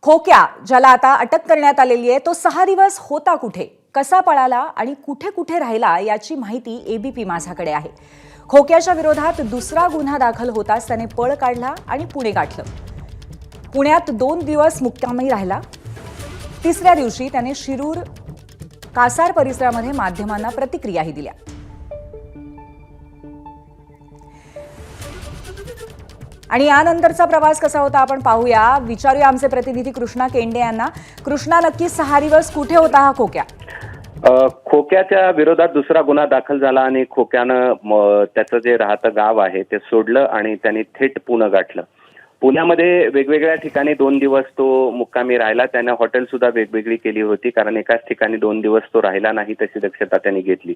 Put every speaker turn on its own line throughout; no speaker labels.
खोक्या ज्याला आता अटक करण्यात आलेली आहे तो 6 दिवस होता कुठे, कसा पळाला आणि कुठे कुठे राहिला याची माहिती एबीपी माझाकडे आहे। खोक्याच्या विरोधात दुसरा गुन्हा दाखल होताच त्याने पळ काढला आणि पुणे गाठलं। पुण्यात 2 दिवस मुक्कामी राहिला। तिसऱ्या दिवशी त्याने शिरूर कासार परिसरामध्ये माध्यमांना प्रतिक्रियाही दिल्या। आणि यानंतरचा प्रवास कसा होता आपण पाहूया। विचारूया आमचे प्रतिनिधी कृष्णा केंडे यांना। कृष्णा, नक्की 6 दिवस कुठे होता हा खोक्या?
खोक्याच्या विरोधात दुसरा गुन्हा दाखल झाला आणि खोक्यानं त्याचं जे राहतं गाव आहे ते सोडलं आणि त्यांनी थेट पुणे गाठलं। पुण्यामध्ये वेगवेगळ्या ठिकाणी 2 दिवस तो मुक्कामी राहिला। त्याने हॉटेल सुद्धा वेगवेगळी केली होती, कारण एकाच ठिकाणी 2 दिवस तो राहिला नाही तशी दक्षता त्यांनी घेतली।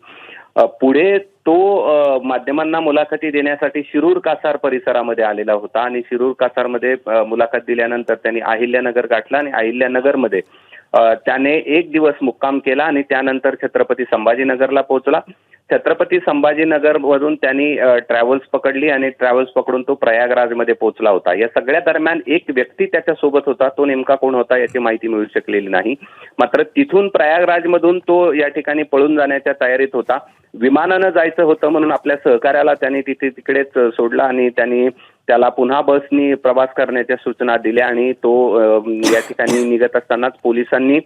पुढे तो माध्यमांना मुलाखती देण्यासाठी शिरूर कासार परिसरामध्ये आलेला होता आणि शिरूर कासारमध्ये मुलाखत दिल्यानंतर त्यांनी अहिल्यानगर गाठला आणि अहिल्यानगरमध्ये त्याने 1 दिवस मुक्काम केला आणि त्यानंतर छत्रपती संभाजीनगरला पोहोचला। छत्रपती संभाजीनगर वरून त्यांनी ट्रॅव्हल्स पकडली आणि ट्रॅव्हल्स पकडून तो प्रयागराजमध्ये पोहोचला होता। या सगळ्या दरम्यान एक व्यक्ती त्याच्या सोबत होता, तो नेमका कोण होता याची माहिती मिळू शकलेली नाही। मात्र तिथून प्रयागराजमधून तो या ठिकाणी पळून जाण्याच्या तयारीत होता। विमानानं जायचं होतं म्हणून आपल्या सहकार्याला त्यांनी तिकडेच सोडलं आणि त्यांनी त्याला पुन्हा बसनी प्रवास करण्याच्या सूचना दिल्या आणि तो या ठिकाणी निघत असतानाच पोलिसांनी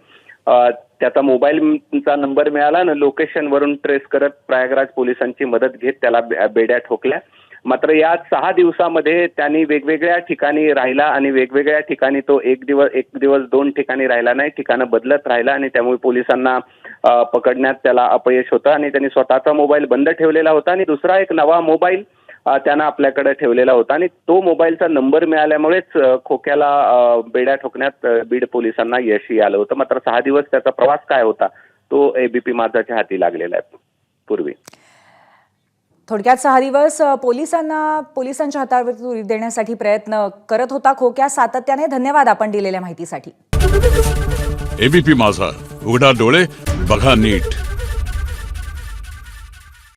त्याचा मोबाईलचा नंबर मिळाला आणि लोकेशन वरून ट्रेस करत प्रयागराज पोलिसांची मदत घेत त्याला बेड्या ठोकल्या। मात्र या 6 दिवसामध्ये त्यांनी वेगवेगळ्या ठिकाणी राहिला आणि वेगवेगळ्या ठिकाणी तो एक दिवस 2 ठिकाणी राहिला नाही, ठिकाणं बदलत राहिला आणि त्यामुळे पोलिसांना पकडण्यात त्याला अपयश होतं आणि त्यांनी स्वतःचा मोबाईल बंद ठेवलेला होता आणि दुसरा एक नवा मोबाईल त्यानं आपल्याकडे ठेवलेला होता आणि तो मोबाईलचा नंबर मिळाल्यामुळेच खोक्याला बेड्या ठोकण्यात बीड पोलिसांना यशही आलं होतं। मात्र 6 दिवस त्याचा प्रवास काय होता तो एबीपी माझाच्या हाती लागलेला आहे। पूर्वी
थोडक्यात 6 दिवस पोलिसांच्या हातावर देण्यासाठी प्रयत्न करत होता खोक्या सातत्याने। धन्यवाद आपण दिलेल्या माहितीसाठी।
एबीपी माझा, उघडा डोळे बघा नीट।